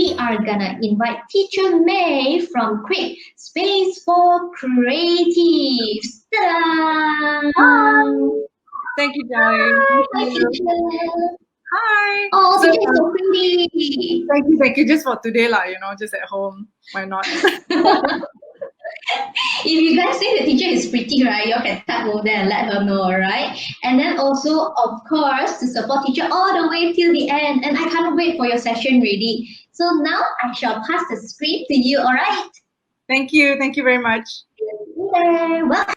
we are gonna invite Teacher May from Krate, Space for Creatives. Ta-da! Thank you, Jolly. Hi, teacher. Hi. Oh, teacher is so pretty. Thank you. Just for today, just at home. Why not? If you guys think the teacher is pretty, right, you can tap over there and let her know, right? And then also, of course, to support teacher all the way till the end. And I can't wait for your session ready. So now I shall pass the screen to you, all right? Thank you. Thank you very much. Welcome.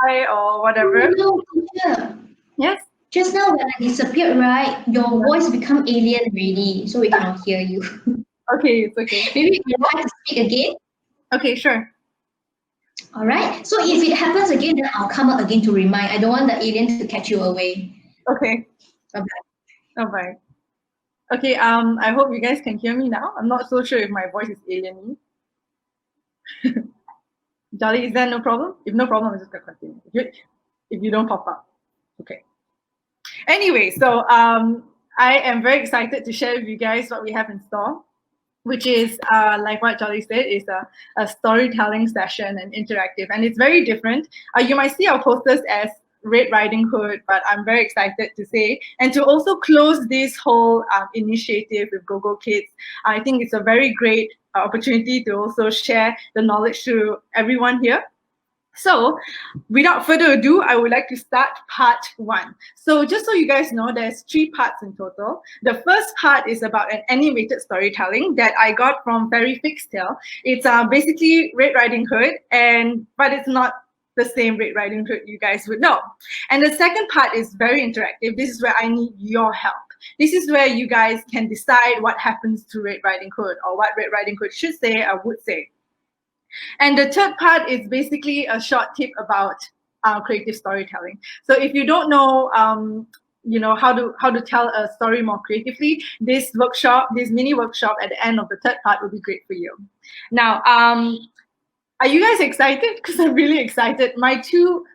Hi, or whatever. No, teacher. Yes. Just now when I disappeared, right, your voice become alien already, so we cannot hear you. Okay, it's okay. Maybe you try to speak again. Okay, sure. All right. So if it happens again, then I'll come up again to remind. I don't want the alien to catch you away. Okay. Bye-bye. Bye. Okay. I hope you guys can hear me now. I'm not so sure if my voice is alien. Jolly, is that no problem? If no problem, I'm just gonna continue. If you don't pop up. Okay. Anyway, so I am very excited to share with you guys what we have in store, which is like what Jolly said, is a storytelling session and interactive, and it's very different. You might see our posters as Red Riding Hood, but I'm very excited to say, and to also close this whole initiative with GoGo Kids, I think it's a very great opportunity to also share the knowledge to everyone here. So without further ado, I would like to start part 1. So just so you guys know, there's 3 parts in total. The first part is about an animated storytelling that I got from Fairy Fixtail. It's basically Red Riding Hood, but it's not the same Red Riding Hood you guys would know. And the second part is very interactive. This is where I need your help. This is where you guys can decide what happens to Red Riding Hood, or what Red Riding Hood should say or would say. And the third part is basically a short tip about creative storytelling. So if you don't know, how to tell a story more creatively, this mini workshop at the end of the third part will be great for you. Now, are you guys excited? Because I'm really excited. My two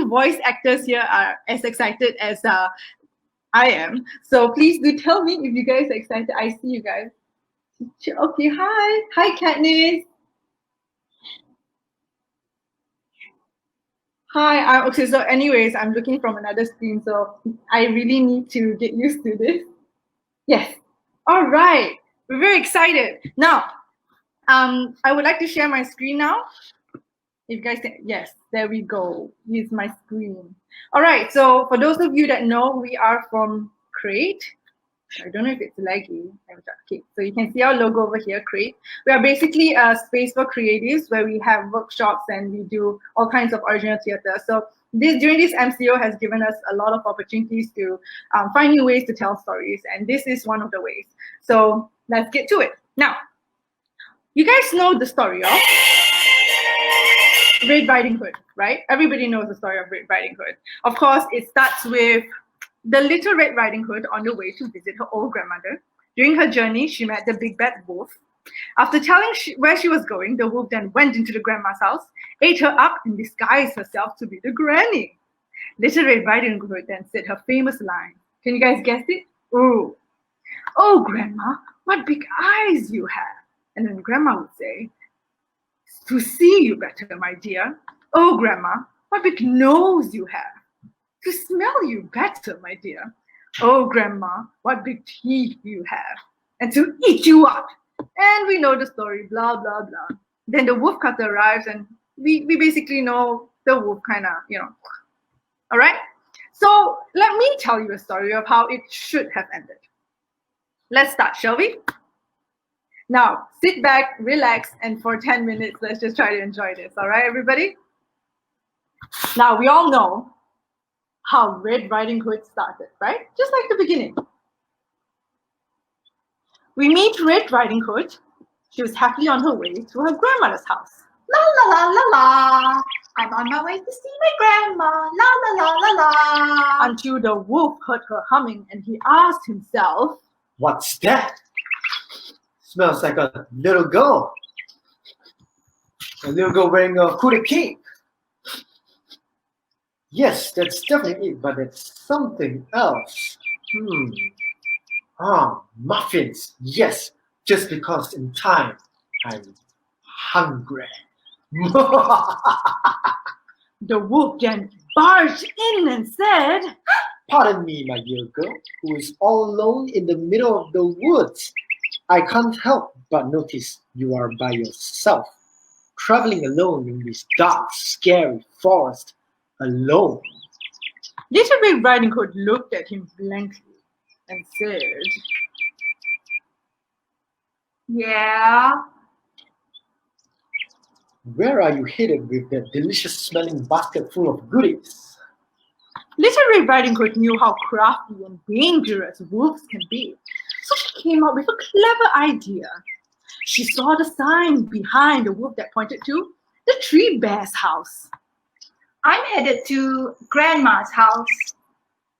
voice actors here are as excited as I am. So please do tell me if you guys are excited. I see you guys. Okay, hi Katniss. Hi, okay, so anyways, I'm looking from another screen, so I really need to get used to this. Yes, all right, we're very excited. Now, I would like to share my screen now. If you guys can, yes, there we go, here's my screen. All right, so for those of you that know, we are from Krate. I don't know if it's laggy. Okay, so you can see our logo over here, Krate. We are basically a space for creatives where we have workshops and we do all kinds of original theater. So during this MCO has given us a lot of opportunities to find new ways to tell stories, and this is one of the ways. So let's get to it. Now, you guys know the story of Red Riding Hood, right? Everybody knows the story of Red Riding Hood. Of course, it starts with the little Red Riding Hood on the way to visit her old grandmother. During her journey, she met the big bad wolf. After telling where she was going, the wolf then went into the grandma's house, ate her up, and disguised herself to be the granny. Little Red Riding Hood then said her famous line. Can you guys guess it? Oh, Grandma, what big eyes you have. And then Grandma would say, to see you better, my dear. Oh, Grandma, what big nose you have. To smell you better, my dear. Oh, Grandma, what big teeth you have. And to eat you up. And we know the story, blah, blah, blah. Then the wolf cutter arrives, and we basically know the wolf kind of, All right? So let me tell you a story of how it should have ended. Let's start, shall we? Now, sit back, relax, and for 10 minutes, let's just try to enjoy this. All right, everybody? Now, we all know how Red Riding Hood started, right? Just like the beginning. We meet Red Riding Hood. She was happily on her way to her grandmother's house. La la la la la. I'm on my way to see my grandma. La la la la la. Until the wolf heard her humming and he asked himself, "What's that? Smells like a little girl." A little girl wearing a hooded cape. Yes, that's definitely it, but it's something else. Muffins. Yes, just because in time I'm hungry. The wolf then barged in and said, Pardon me, my dear girl, who is all alone in the middle of the woods. I can't help but notice you are by yourself, traveling alone in this dark, scary forest, alone. Little Red Riding Hood looked at him blankly and said, Yeah. Where are you headed with that delicious smelling basket full of goodies? Little Red Riding Hood knew how crafty and dangerous wolves can be, so she came up with a clever idea. She saw the sign behind the wolf that pointed to the tree bear's house. I'm headed to Grandma's house.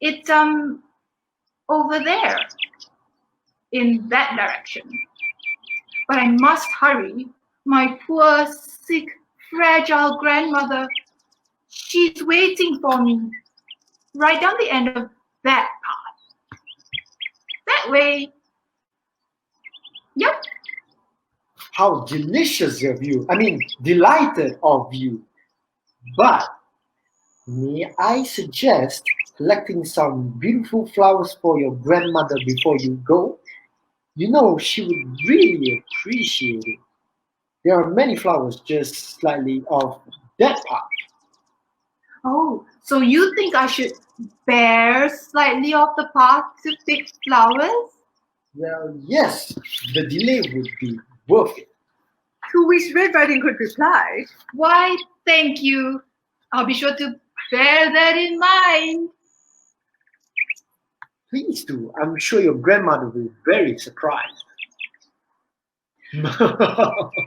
It's over there, in that direction. But I must hurry. My poor, sick, fragile grandmother, she's waiting for me. Right down the end of that path. That way. Yep. How delicious of you. Delighted of you. But may I suggest collecting some beautiful flowers for your grandmother before you go? You know, she would really appreciate it. There are many flowers just slightly off that path. Oh, so you think I should bear slightly off the path to pick flowers? Well, yes, the delay would be worth it. To which Red Riding Hood replied, Why, thank you. I'll be sure to bear that in mind. Please do. I'm sure your grandmother will be very surprised.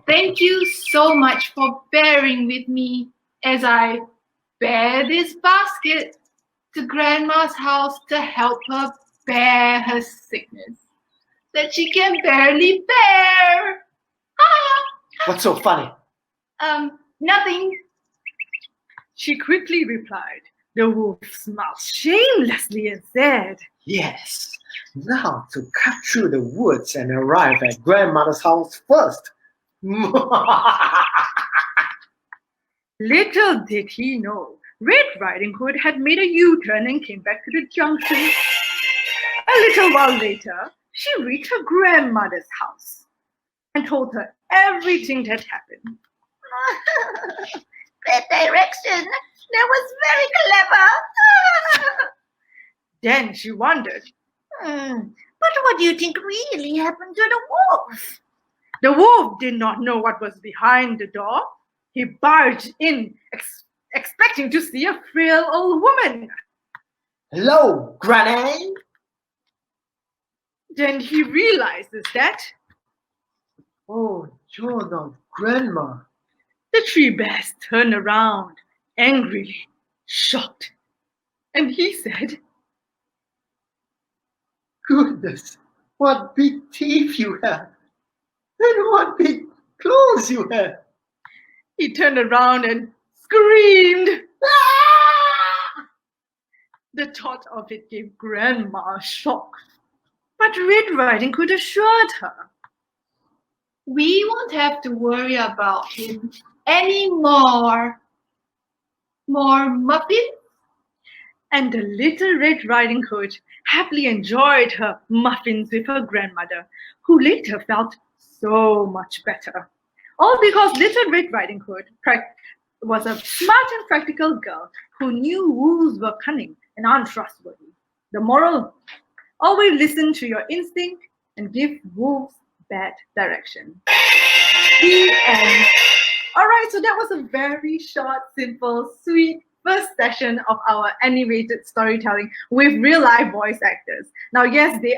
Thank you so much for bearing with me as I bear this basket to Grandma's house to help her bear her sickness that she can barely bear. What's so funny? Nothing. She quickly replied. The wolf smiled shamelessly and said, Yes, now to cut through the woods and arrive at grandmother's house first. Little did he know, Red Riding Hood had made a U-turn and came back to the junction. A little while later, she reached her grandmother's house and told her everything that happened. That direction, that was very clever. Then she wondered, But what do you think really happened to the wolf? the wolf did not know what was behind the door. He barged in, expecting to see a frail old woman. Hello, Granny. Then he realizes that Oh, you're not Grandma. the tree bears turned around, angrily, shocked. And he said, Goodness, what big teeth you have. And what big claws you have. he turned around and screamed. "Ah!" The thought of it gave Grandma a shock. But Red Riding Hood assured her. We won't have to worry about him anymore. More muffins? And the little Red Riding Hood happily enjoyed her muffins with her grandmother, who later felt so much better. All because little Red Riding Hood was a smart and practical girl who knew wolves were cunning and untrustworthy. The moral: always listen to your instinct and give wolves bad direction. The end. All right, so that was a very short, simple, sweet first session of our animated storytelling with real life voice actors. Now, yes, they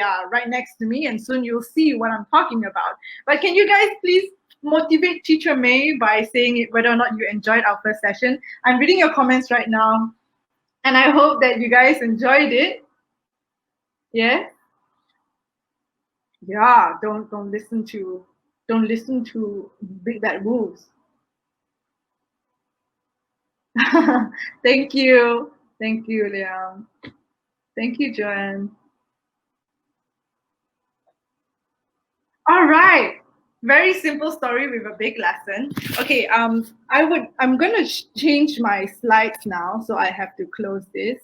are right next to me, and soon you'll see what I'm talking about. But can you guys please motivate Teacher May by saying whether or not you enjoyed our first session? I'm reading your comments right now, and I hope that you guys enjoyed it. Yeah? Yeah, don't listen to big bad wolves. Thank you. Thank you, Liam. Thank you, Joanne. All right. Very simple story with a big lesson. Okay, I'm gonna change my slides now, so I have to close this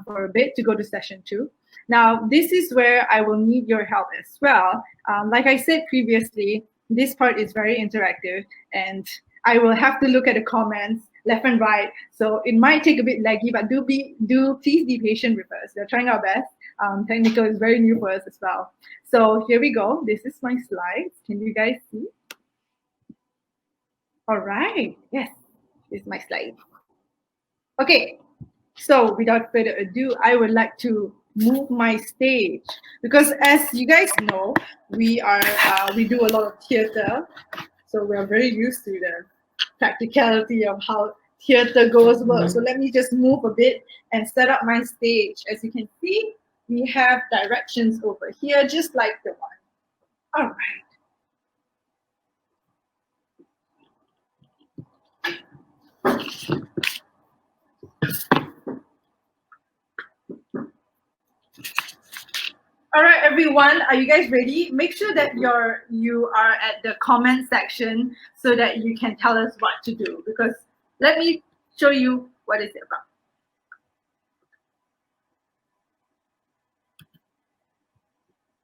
for a bit to go to session 2. Now, this is where I will need your help as well. Like I said previously, this part is very interactive, and I will have to look at the comments left and right. So it might take a bit laggy, but please be patient with us. We're trying our best. Technical is very new for us as well. So here we go. This is my slides. Can you guys see? All right. Yes, this is my slide. Okay. So without further ado, I would like to move my stage because, as you guys know, we do a lot of theater, so we are very used to the practicality of how theater goes work. So let me just move a bit and set up my stage. As you can see, we have directions over here, just like the one. All right. All right, everyone, are you guys ready? Make sure that you are at the comment section so that you can tell us what to do, because let me show you what is it about.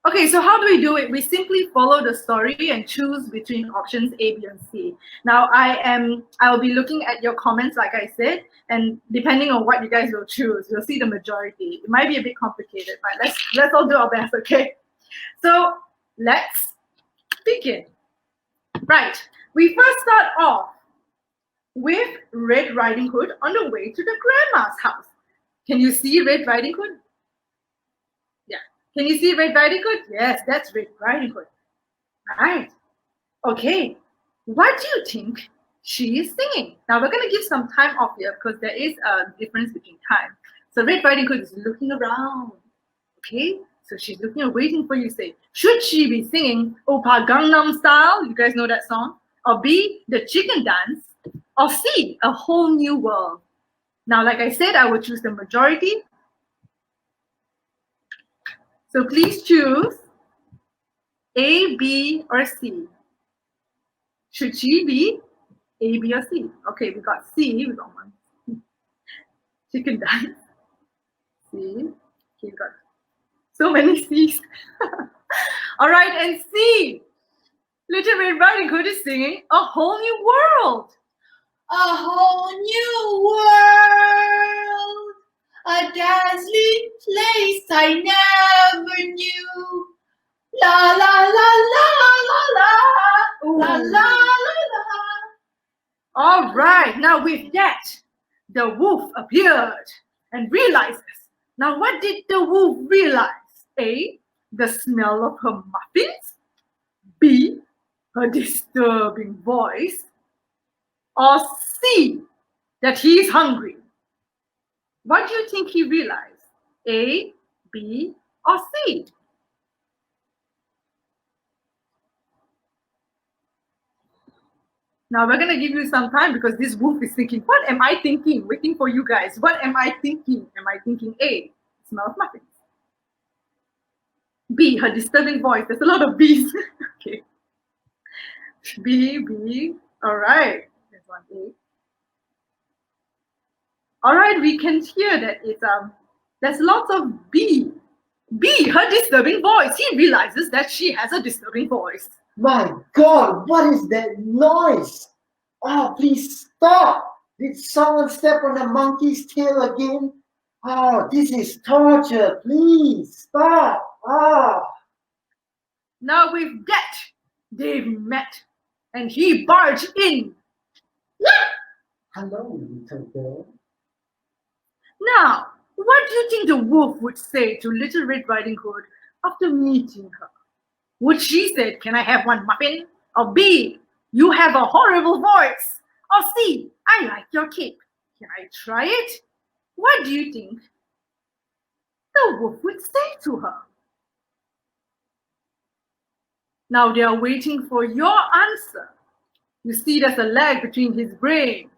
Okay, so how do we do it? We simply follow the story and choose between options A, B, and C. Now, I'll be looking at your comments, like I said, and depending on what you guys will choose, you'll see the majority. It might be a bit complicated, but let's all do our best, okay? So let's begin. Right, we first start off with Red Riding Hood on the way to the grandma's house. Can you see Red Riding Hood? Can you see Red Riding Hood? Yes, that's Red Riding Hood. Right. Okay. What do you think she is singing? Now we're going to give some time off here because there is a difference between time. So Red Riding Hood is looking around. Okay. So she's looking and waiting for you to say, should she be singing Oppa Gangnam Style? You guys know that song? Or B, the chicken dance? Or C, a whole new world? Now, like I said, I will choose the majority. So please choose A, B, or C. Should she be A, B, or C? Okay, we got C, we got one. Chicken dance. C. Okay, we got so many C's. All right, and C. Little Red Riding Hood is singing A Whole New World. A whole new world, a dazzling place I never knew. La la la la la la, la la la la. All right, now with that, the wolf appeared and realizes. Now, what did the wolf realize? A, the smell of her muffins. B, her disturbing voice. Or C, that he is hungry. What do you think he realized? A, B, or C? Now we're gonna give you some time because this wolf is thinking, what am I thinking? Waiting for you guys. What am I thinking? Am I thinking A, smell of muffins? B, her disturbing voice. There's a lot of B's. Okay. B, all right. There's one A. All right, we can hear that it's there's lots of B. B, her disturbing voice. He realizes that she has a disturbing voice. My God, what is that noise? Oh, please stop. Did someone step on a monkey's tail again? Oh, this is torture. Please stop. Oh. Now with that, they've met and he barged in. Hello, little girl. Now, what do you think the wolf would say to Little Red Riding Hood after meeting her? Would she say, can I have one muffin? Or B, you have a horrible voice? Or C, I like your cape. Can I try it? What do you think the wolf would say to her? Now they are waiting for your answer. You see there's a lag between his brain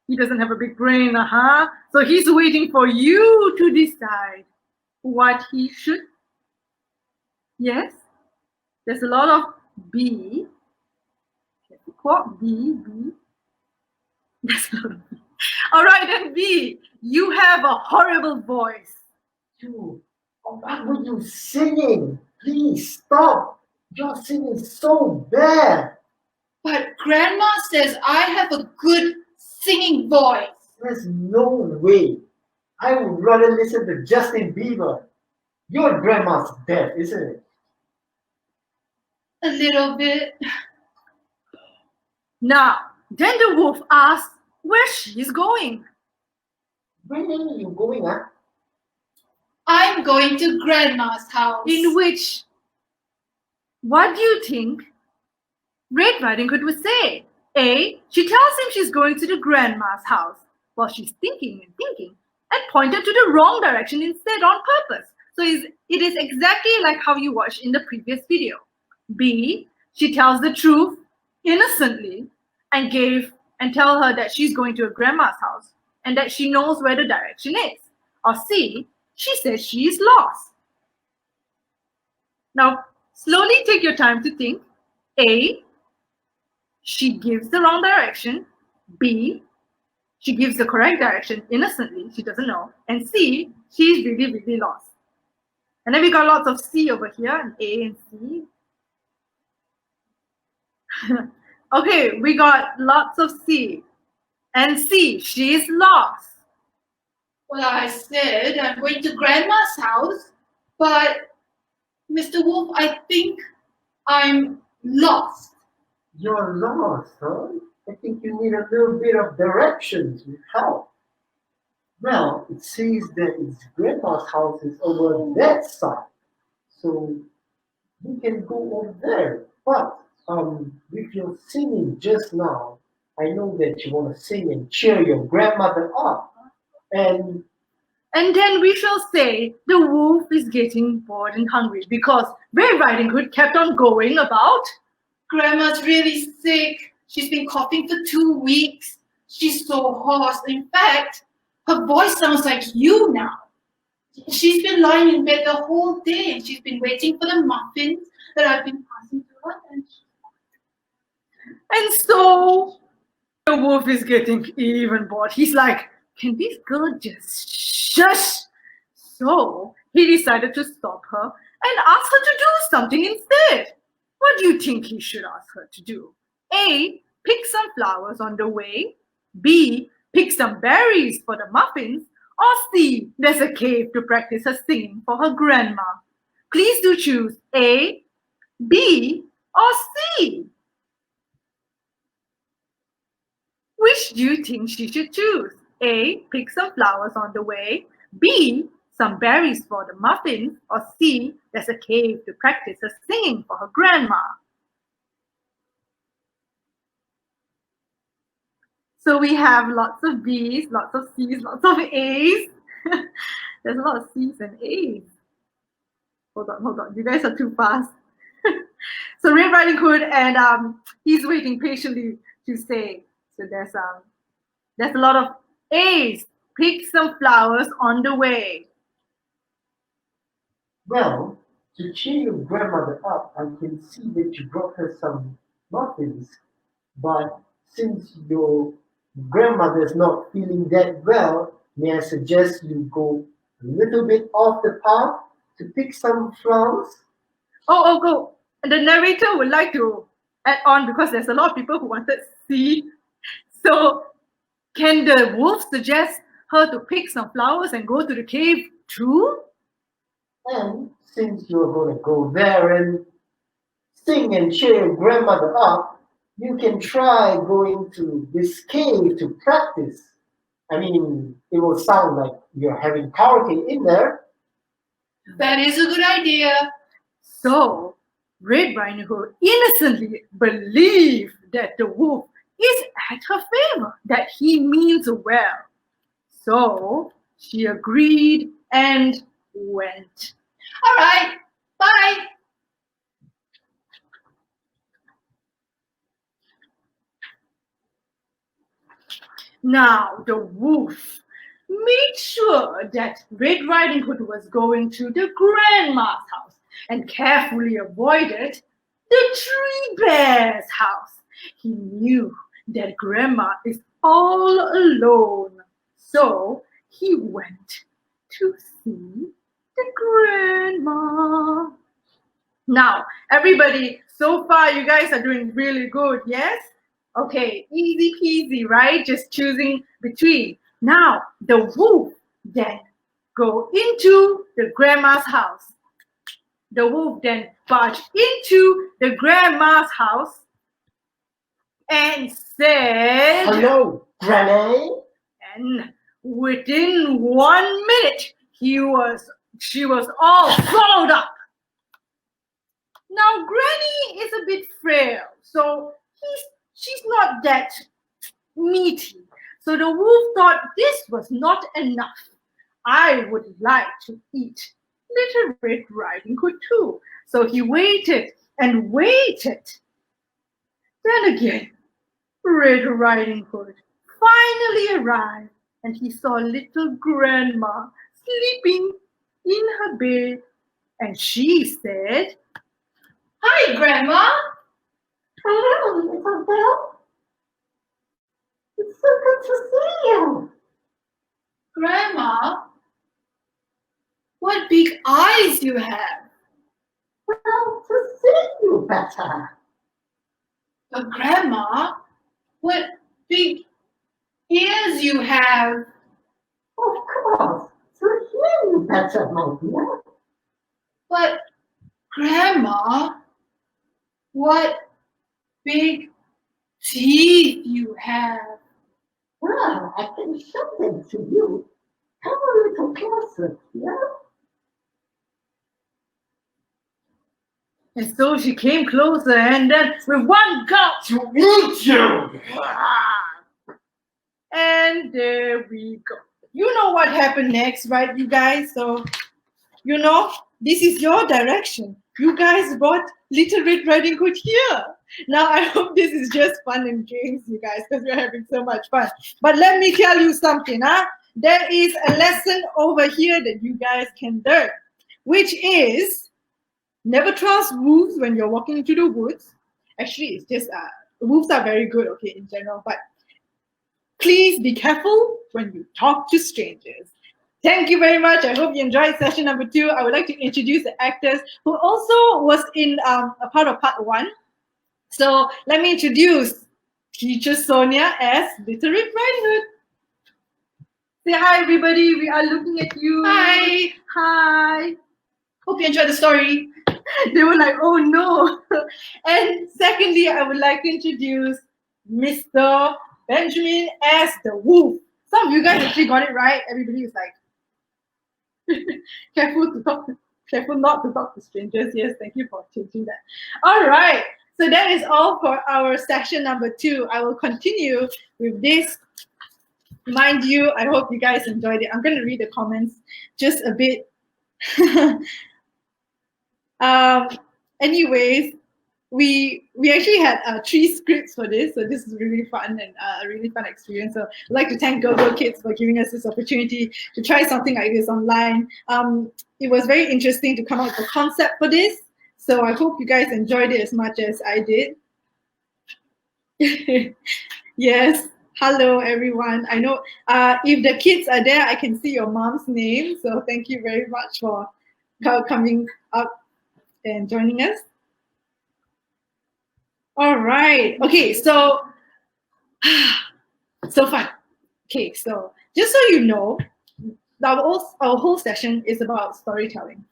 He doesn't have a big brain, So he's waiting for you to decide what he should. Yes, there's a lot of B. Quote B. There's a lot of B. All right, then B. You have a horrible voice. You, why were you singing? Please stop. Your singing is so bad. But Grandma says I have a good singing voice. There's no way. I would rather listen to Justin Bieber. Your grandma's deaf, isn't it? A little bit. Now, then the wolf asks where she's going. Where are you going, huh? I'm going to Grandma's house. In which, what do you think Red Riding Hood would say? A. She tells him she's going to the grandma's house while she's thinking and pointed to the wrong direction instead on purpose. So it is exactly like how you watched in the previous video. B. She tells the truth innocently and tell her that she's going to her grandma's house and that she knows where the direction is. Or C. She says she is lost. Now, slowly take your time to think. A. She gives the wrong direction. B. She gives the correct direction innocently. She doesn't know. And C. She's really, really lost. And then we got lots of C over here, and A and C. Okay, we got lots of C. And C, she is lost. Well, I said I'm going to Grandma's house, but Mr. Wolf, I think I'm lost. You're lost, huh? I think you need a little bit of directions with help. Well, it says that its grandma's house is over that side. So you can go over there. But with your singing just now, I know that you want to sing and cheer your grandmother up. And then we shall say the wolf is getting bored and hungry because Red Riding Hood kept on going about. Grandma's really sick. She's been coughing for 2 weeks. She's so hoarse. In fact, her voice sounds like you now. She's been lying in bed the whole day and she's been waiting for the muffins that I've been passing to her. And so the wolf is getting even bored. He's like, can this girl just shush? So he decided to stop her and ask her to do something instead. What do you think he should ask her to do? A. Pick some flowers on the way. B. Pick some berries for the muffins. Or C. There's a cave to practice her singing for her grandma. Please do choose A, B, or C. Which do you think she should choose? A. Pick some flowers on the way. B. Some berries for the muffins. Or C. There's a cave to practice her singing for her grandma. So we have lots of B's, lots of C's, lots of A's. There's a lot of C's and A's. Hold on. You guys are too fast. So Red Riding Hood, and he's waiting patiently to say. So there's a lot of A's. Pick some flowers on the way. well, to cheer your grandmother up, I can see that you brought her some muffins. But since your grandmother is not feeling that well, may I suggest you go a little bit off the path to pick some flowers? Go. And the narrator would like to add on because there's a lot of people who wanted C. So can the wolf suggest her to pick some flowers and go to the cave too? And since you're going to go there and sing and cheer your grandmother up, you can try going to this cave to practice. I mean, it will sound like you're having karaoke in there. That is a good idea. So Red Riding Hood innocently believed that the wolf is at her favor, that he means well. So she agreed and went. All right, bye. Now the wolf made sure that Red Riding Hood was going to the grandma's house and carefully avoided the Tree Bear's house. He knew that grandma is all alone, so he went to see the grandma. Now, everybody, so far you guys are doing really good, yes? Okay, easy peasy, right? Just choosing between. Now, the wolf then go into the grandma's house. The wolf then barged into the grandma's house and said, "Hello, Granny." and within 1 minute, she was all swallowed up. Now, Granny is a bit frail, so she's not that meaty. So the wolf thought this was not enough. I would like to eat Little Red Riding Hood too. So he waited and waited. Then again, Red Riding Hood finally arrived, and he saw little grandma sleeping in her bed. And she said, Hi, Grandma. Hello, little girl. It's so good to see you. Grandma, what big eyes you have. Well, to see you better. But Grandma, what big ears you have. Of course, to hear you better, my dear. But Grandma, what big teeth you have. Well, I can show them to you. Come a little closer, dear. and so she came closer, and then with one gulp, "To eat you!" and there we go. You know what happened next, right, you guys? So, you know, this is your direction. You guys brought Little Red Riding Hood here. Now, I hope this is just fun and games, you guys, because we're having so much fun. But let me tell you something, huh? There is a lesson over here that you guys can learn, which is never trust wolves when you're walking into the woods. Actually, it's just, wolves are very good, okay, in general, but please be careful when you talk to strangers. Thank you very much. I hope you enjoyed session number 2. I would like to introduce the actors who also was in a part of part 1. So let me introduce Teacher Sonia as Little Red Riding Hood. Say hi, everybody. We are looking at you. Hi. Hi. Hope you enjoyed the story. They were like, oh no. And secondly, I would like to introduce Mr. Benjamin as the wolf. Some of you guys actually got it right. Everybody is like, careful not to talk to strangers. Yes, thank you for changing that. All right, so that is all for our session number 2. I will continue with this. Mind you, I hope you guys enjoyed it. I'm going to read the comments just a bit. Anyways, we actually had 3 scripts for this, so this is really fun and a really fun experience. So I'd like to thank Go Kids for giving us this opportunity to try something like this online. It was very interesting to come up with a concept for this, so I hope you guys enjoyed it as much as I did. Yes, hello everyone. I know if the kids are there, I can see your mom's name, so thank you very much for coming up and joining us. All right. Okay, so fun. Okay, so just so you know, our whole session is about storytelling.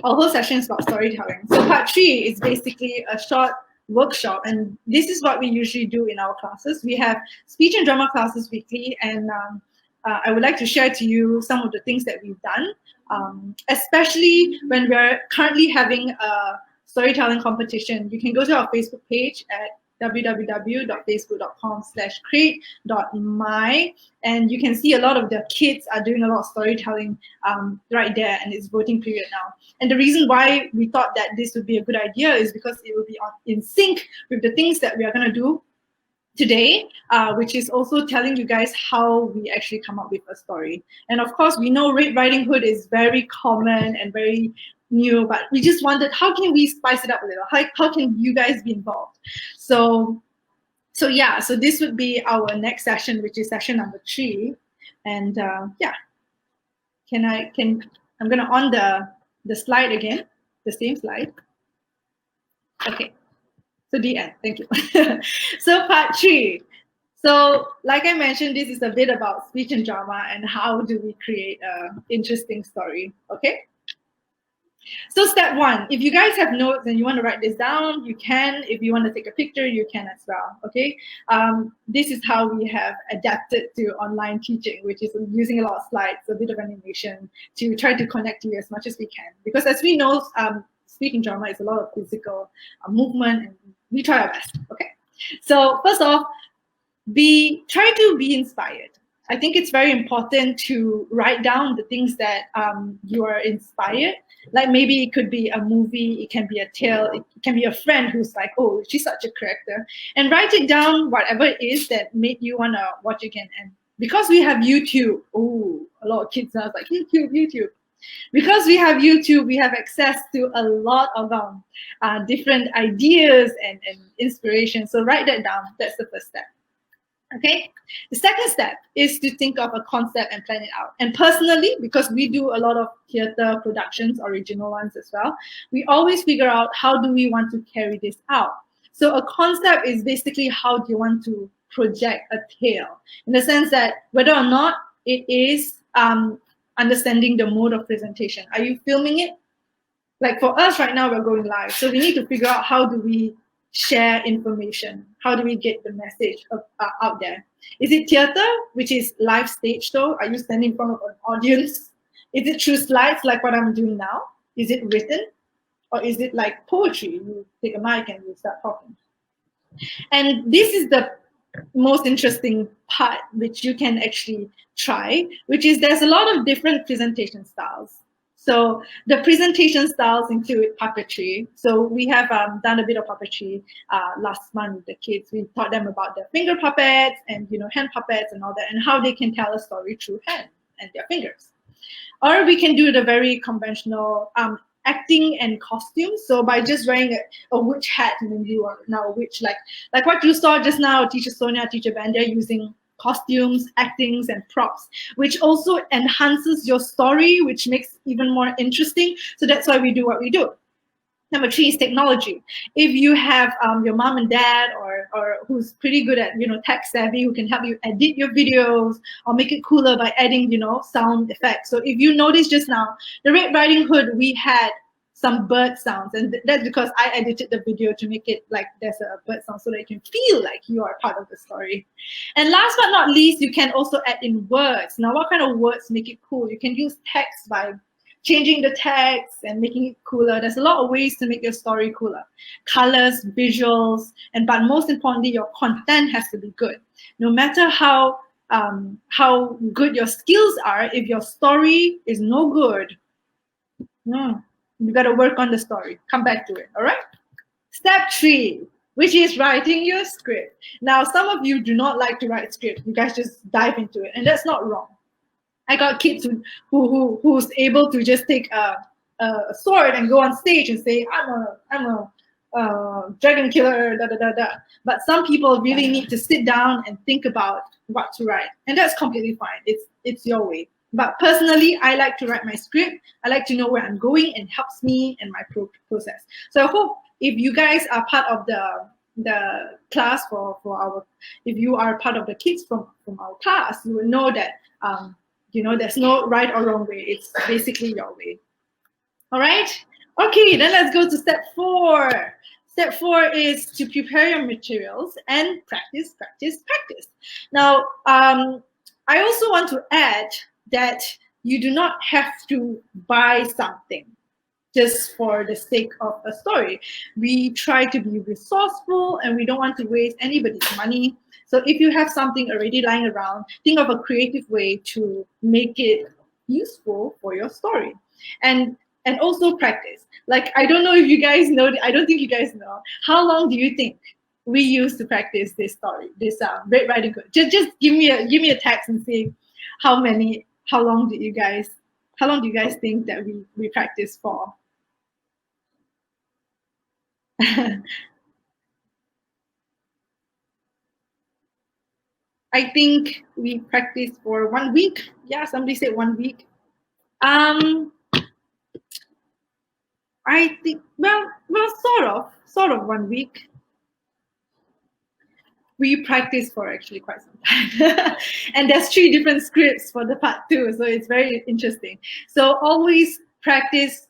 Our whole session is about storytelling. So part 3 is basically a short workshop, and this is what we usually do in our classes. We have speech and drama classes weekly, and I would like to share to you some of the things that we've done, especially when we're currently having a storytelling competition. You can go to our Facebook page at www.facebook.com/krate.my, and you can see a lot of the kids are doing a lot of storytelling right there, and it's voting period now. And the reason why we thought that this would be a good idea is because it will be in sync with the things that we are going to do today, which is also telling you guys how we actually come up with a story. And of course, we know Red Riding Hood is very common and very new, but we just wondered, how can we spice it up a little? How can you guys be involved? So yeah, so this would be our next session, which is session number 3. And yeah, I'm gonna on the slide again, the same slide. Okay. So the end, thank you. So part 3. So like I mentioned, this is a bit about speech and drama and how do we create an interesting story, okay? So step 1, if you guys have notes and you want to write this down, you can. If you want to take a picture, you can as well, okay? This is how we have adapted to online teaching, which is using a lot of slides, a bit of animation to try to connect you as much as we can. Because as we know, speaking drama is a lot of physical movement, and we try our best, okay? So first off, try to be inspired. I think it's very important to write down the things that you are inspired. Like maybe it could be a movie, it can be a tale, it can be a friend who's like, oh, she's such a character. And write it down, whatever it is that made you want to watch again. And because we have YouTube, oh, a lot of kids now is like, YouTube. Because we have YouTube, we have access to a lot of different ideas and inspiration. So write that down. That's the first step. Okay. The second step is to think of a concept and plan it out. And personally, because we do a lot of theater productions, original ones as well, we always figure out how do we want to carry this out. So a concept is basically how do you want to project a tale, in the sense that whether or not it is understanding the mode of presentation. Are you filming it? Like for us right now, we're going live. So we need to figure out how do we share information? How do we get the message out there? Is it theater, which is live stage show? Are you standing in front of an audience? Is it through slides like what I'm doing now? Is it written? Or is it like poetry? You take a mic and you start talking. And this is the most interesting part, which you can actually try, which is there's a lot of different presentation styles. So the presentation styles include puppetry. So we have done a bit of puppetry last month with the kids. We taught them about their finger puppets and hand puppets and all that, and how they can tell a story through hands and their fingers. Or we can do the very conventional acting and costumes. So by just wearing a witch hat, and then you are now a witch, like what you saw just now, Teacher Sonia, Teacher Ben, they're using costumes, actings, and props, which also enhances your story, which makes even more interesting. So that's why we do what we do. Number 3 is technology. If you have your mom and dad or who's pretty good at tech savvy, who can help you edit your videos or make it cooler by adding sound effects. So if you notice just now, the Red Riding Hood, we had some bird sounds, and that's because I edited the video to make it like there's a bird sound so that you can feel like you are part of the story. And last but not least, you can also add in words. Now, what kind of words make it cool? You can use text by changing the text and making it cooler. There's a lot of ways to make your story cooler. Colors, visuals, but most importantly, your content has to be good. No matter how good your skills are, if your story is no good, you got to work on the story. Come back to it, all right? Step 3, which is writing your script. Now, some of you do not like to write script. You guys just dive into it, and that's not wrong. I got kids who's able to just take a sword and go on stage and say, I'm a dragon killer, da da da da. But some people really need to sit down and think about what to write, and that's completely fine. It's your way. But personally, I like to write my script. I like to know where I'm going, and helps me in my process. So I hope if you guys are part of the class if you are part of the kids from our class, you will know that there's no right or wrong way. It's basically your way. All right. Okay, then let's go to step 4. Step 4 is to prepare your materials and practice. Now, I also want to add that you do not have to buy something just for the sake of a story. We try to be resourceful, and we don't want to waste anybody's money. So if you have something already lying around, think of a creative way to make it useful for your story. And also practice. Like, I don't know if you guys know, I don't think you guys know, how long do you think we use to practice this story, this Red Riding Hood? Just give me a text and say how long do you guys think that we practice for? I think we practiced for 1 week. Yeah, somebody said 1 week. I think well, sort of 1 week. We practiced for actually quite some time. And there's 3 different scripts for the part 2, so it's very interesting. So always practice.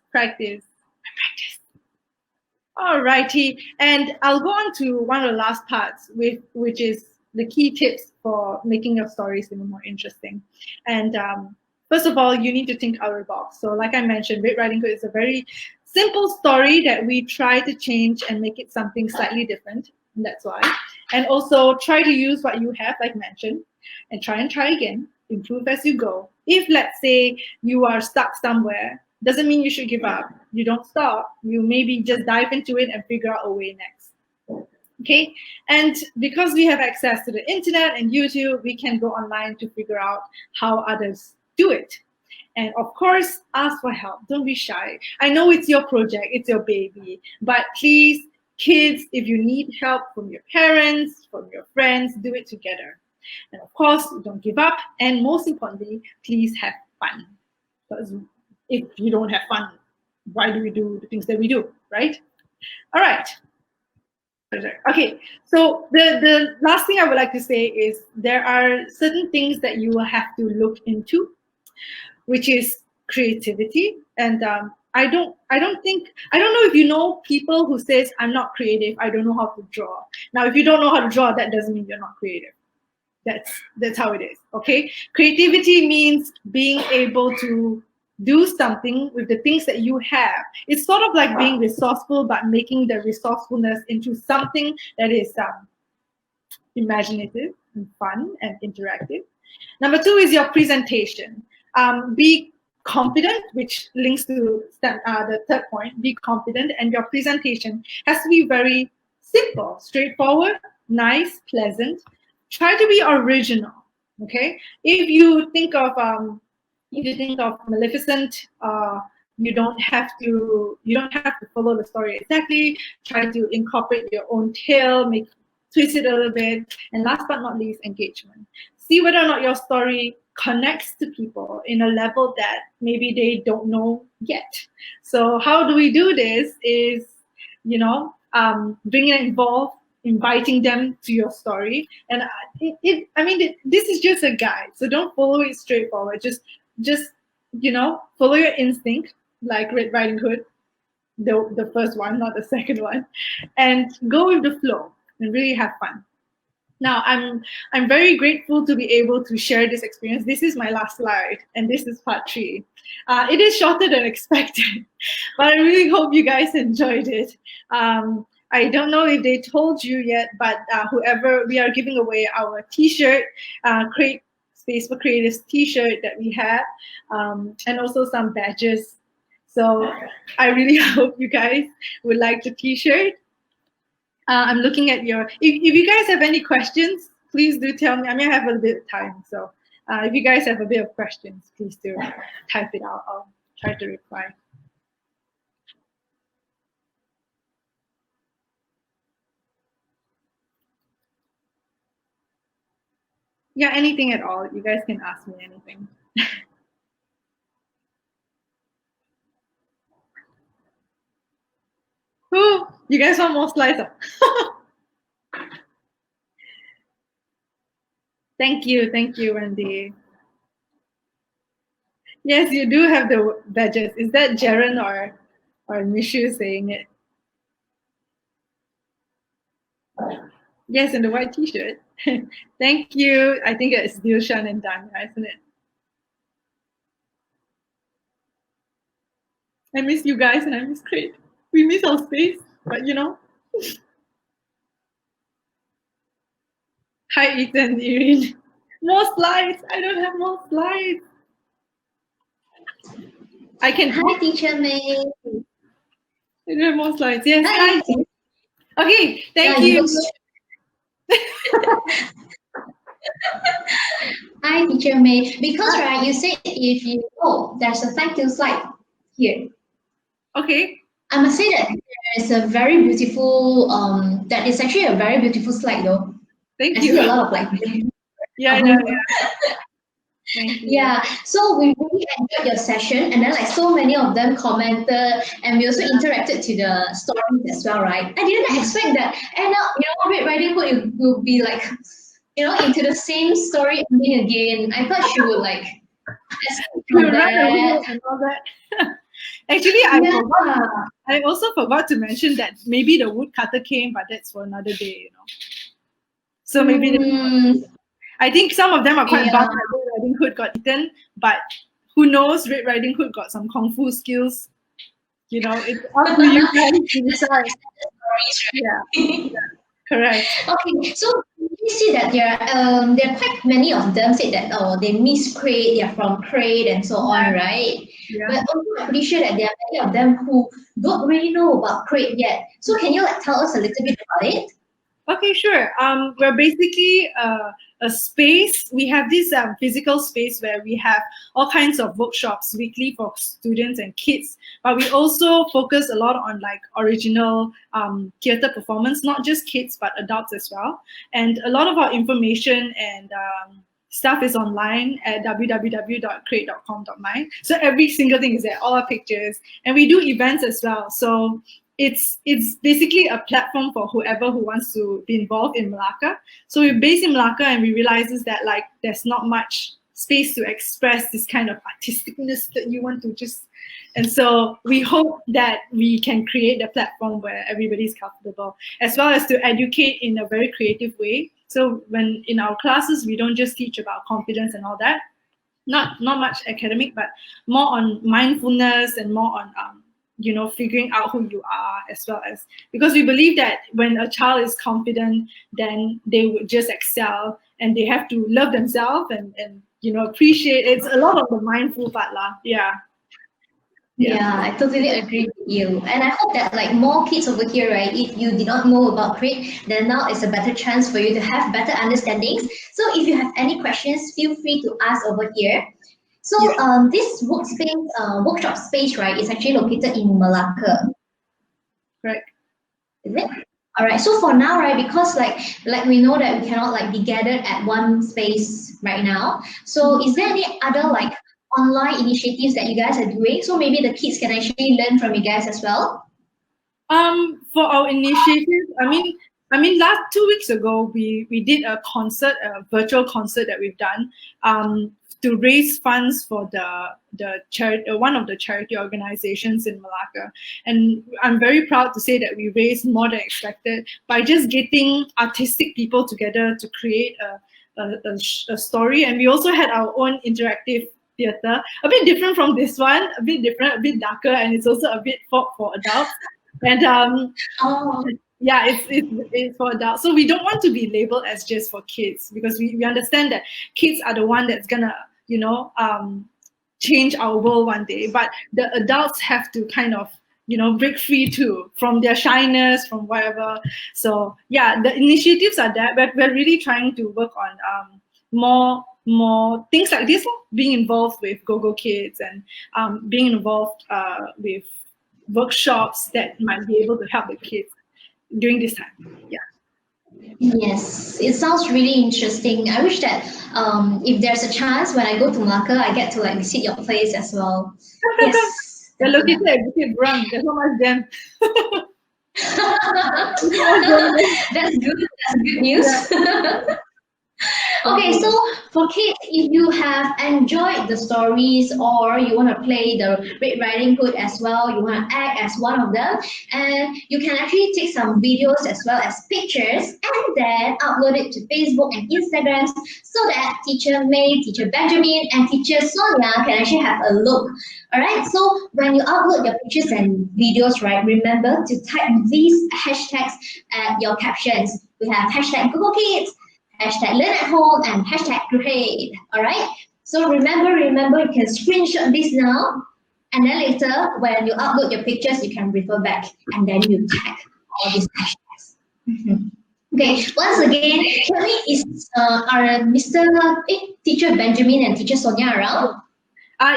Alrighty, and I'll go on to one of the last parts, which is the key tips for making your stories even more interesting. And first of all, you need to think out of the box. So like I mentioned, Red Riding Hood is a very simple story that we try to change and make it something slightly different. And that's why. And also try to use what you have, like mentioned, and try again, improve as you go. If let's say you are stuck somewhere, doesn't mean you should give up. You don't stop. You maybe just dive into it and figure out a way next. Okay, and because we have access to the internet and YouTube, we can go online to figure out how others do it. And of course, ask for help. Don't be shy. I know it's your project, it's your baby, but please, kids, if you need help from your parents, from your friends, do it together. And of course, don't give up. And most importantly, please have fun. Because if you don't have fun, why do we do the things that we do, right? All right. Okay, so the last thing I would like to say is there are certain things that you will have to look into, which is creativity. And I don't know if you know people who says, I'm not creative, I don't know how to draw. Now, if you don't know how to draw, that doesn't mean you're not creative. That's how it is, okay? Creativity means being able to do something with the things that you have. It's sort of like being resourceful, but making the resourcefulness into something that is imaginative and fun and interactive. Number 2 is your presentation. Be confident, which links to the third point. Be confident, and your presentation has to be very simple, straightforward, nice, pleasant. Try to be original, okay? If you think of Maleficent, you don't have to follow the story exactly. Try to incorporate your own tale, twist it a little bit, and last but not least, engagement. See whether or not your story connects to people in a level that maybe they don't know yet. So how do we do this? Is bring it involved, inviting them to your story, and this is just a guide, so don't follow it straightforward. Just follow your instinct, like Red Riding Hood, the first one, not the second one, and go with the flow and really have fun. Now, I'm very grateful to be able to share this experience. This is my last slide, and this is part 3. It is shorter than expected, but I really hope you guys enjoyed it. I don't know if they told you yet, but whoever, we are giving away our T-shirt, Krate Space for Creatives T-shirt that we have, and also some badges. So I really hope you guys would like the T-shirt. I'm looking at if you guys have any questions, please do tell me. I mean, I have a bit of time, so if you guys have a bit of questions, please do type it out. I'll try to reply. Yeah, anything at all. You guys can ask me anything. Ooh, you guys want more slides? Thank you, Wendy. Yes, you do have the badges. Is that Jaren or Mishu saying it? Yes, in the white T-shirt. Thank you. I think it's Dilshan and Danya, isn't it? I miss you guys and I miss Krate. We miss our space, but Hi, Ethan, Irene. More slides. I don't have more slides. I can. Hi, Teacher May. I don't have more slides. Yes. Hi. Okay. Thank you. Hi, Teacher May. Because right, you said if you there's a thank you slide here. Okay. I must say that there is a very beautiful that is actually a very beautiful slide though. Thank I you. see a lot of like Yeah, yeah, yeah. Thank you. yeah. So we really enjoyed your session, and then like so many of them commented, and we also interacted to the stories as well, right? I didn't expect that. And Red Riding Hood will be like, into the same story ending again. I thought she would like escape You from run away that. and all that. Actually, I also forgot to mention that maybe the woodcutter came, but that's for another day, So maybe I think some of them are quite bummed that Red Riding Hood got eaten, but who knows? Red Riding Hood got some kung fu skills. It's up to you guys to decide. Yeah, correct. Okay, so you see that there are quite many of them said that they miss Krate, they're from Krate and so on, right? Yeah. But also I'm pretty sure that there are many of them who don't really know about Krate yet. So can you tell us a little bit about it? Okay, sure. We're basically a space. We have this physical space where we have all kinds of workshops weekly for students and kids. But we also focus a lot on like original theater performance, not just kids but adults as well. And a lot of our information and stuff is online at www.krate.com.my. So every single thing is there, all our pictures, and we do events as well. So it's basically a platform for whoever who wants to be involved in Malacca. So we're based in Malacca, and we realizes that like there's not much space to express this kind of artisticness that you want to just. And so we hope that we can create a platform where everybody's comfortable, as well as to educate in a very creative way. So when in our classes, we don't just teach about confidence and all that, not much academic, but more on mindfulness and more on figuring out who you are, as well as, because we believe that when a child is confident, then they would just excel, and they have to love themselves and appreciate. It's a lot of the mindful part lah. Yeah, I totally agree with you. And I hope that like more kids over here, right? If you did not know about Krate, then now is a better chance for you to have better understandings. So if you have any questions, feel free to ask over here. So this workshop space, right, is actually located in Malacca. Correct. Is it? All right. So for now, right, because like we know that we cannot like be gathered at one space right now. So is there any other like online initiatives that you guys are doing? So maybe the kids can actually learn from you guys as well. For our initiative, I mean, last 2 weeks ago, we did a concert, a virtual concert that we've done, to raise funds for the charity, one of the charity organizations in Malacca. And I'm very proud to say that we raised more than expected by just getting artistic people together to create a story. And we also had our own interactive theater, a bit different from this one, a bit different, a bit darker, and it's also a bit for adults. And yeah, it's for adults. So we don't want to be labeled as just for kids, because we understand that kids are the one that's gonna change our world one day. But the adults have to kind of break free too from their shyness, from whatever. So yeah, the initiatives are there, but we're really trying to work on more things like this, being involved with Go-Go Kids and being involved with workshops that might be able to help the kids during this time. Yeah. Yes, it sounds really interesting. I wish that if there's a chance when I go to Malacca, I get to like visit your place as well. Yes. They're located at Bukit Brang. There's not much them. That's good. That's good news. Yeah. Okay, so for kids, if you have enjoyed the stories or you want to play the Red Riding Hood as well, you want to act as one of them, and you can actually take some videos as well as pictures and then upload it to Facebook and Instagram so that Teacher May, Teacher Benjamin, and Teacher Sonia can actually have a look. All right, so when you upload your pictures and videos, right, remember to type these hashtags at your captions. We have hashtag Google Kids, hashtag learn at home, and hashtag Krate. All right. So remember, you can screenshot this now, and then later when you upload your pictures, you can refer back and then you tag all these hashtags. Okay, once again, Kelly is our Teacher Benjamin and Teacher Sonia around.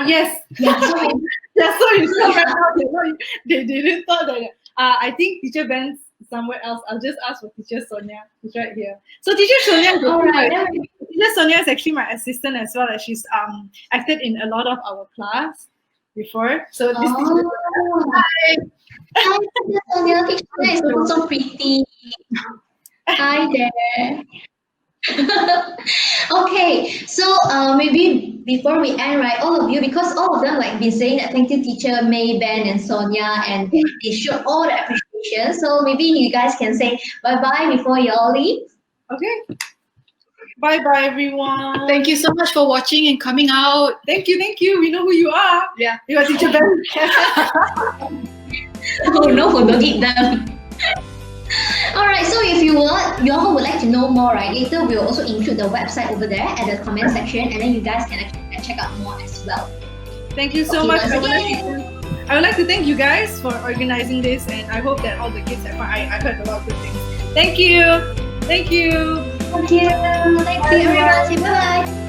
Yes. Yeah, so Yeah, so you see right now, they didn't thought that. I think Teacher Ben's somewhere else. I'll just ask for Teacher Sonia. She's right here. So Teacher Sonia, all right. Teacher Sonia is actually my assistant as well. As she's acted in a lot of our class before. So this teacher, Hi, Teacher Sonia. Teacher Sonia is also pretty. Hi there. Okay, so maybe before we end, right, all of you, because all of them like been saying that thank you, teacher May, Ben, and Sonia, and they showed all the appreciation. So maybe you guys can say bye bye before you all leave. okay. Bye bye everyone. Thank you so much for watching and coming out. Thank you. We know who you are. Yeah. You are Teacher Ben. Oh no, don't eat them. Alright, so if you all would like to know more, right, later we'll also include the website over there at the comment section, and then you guys can actually check out more as well. Thank you so much. I would like to thank you guys for organizing this, and I hope that all the kids have fun. I heard a lot of good things. Thank you. Thank you everyone. Say bye.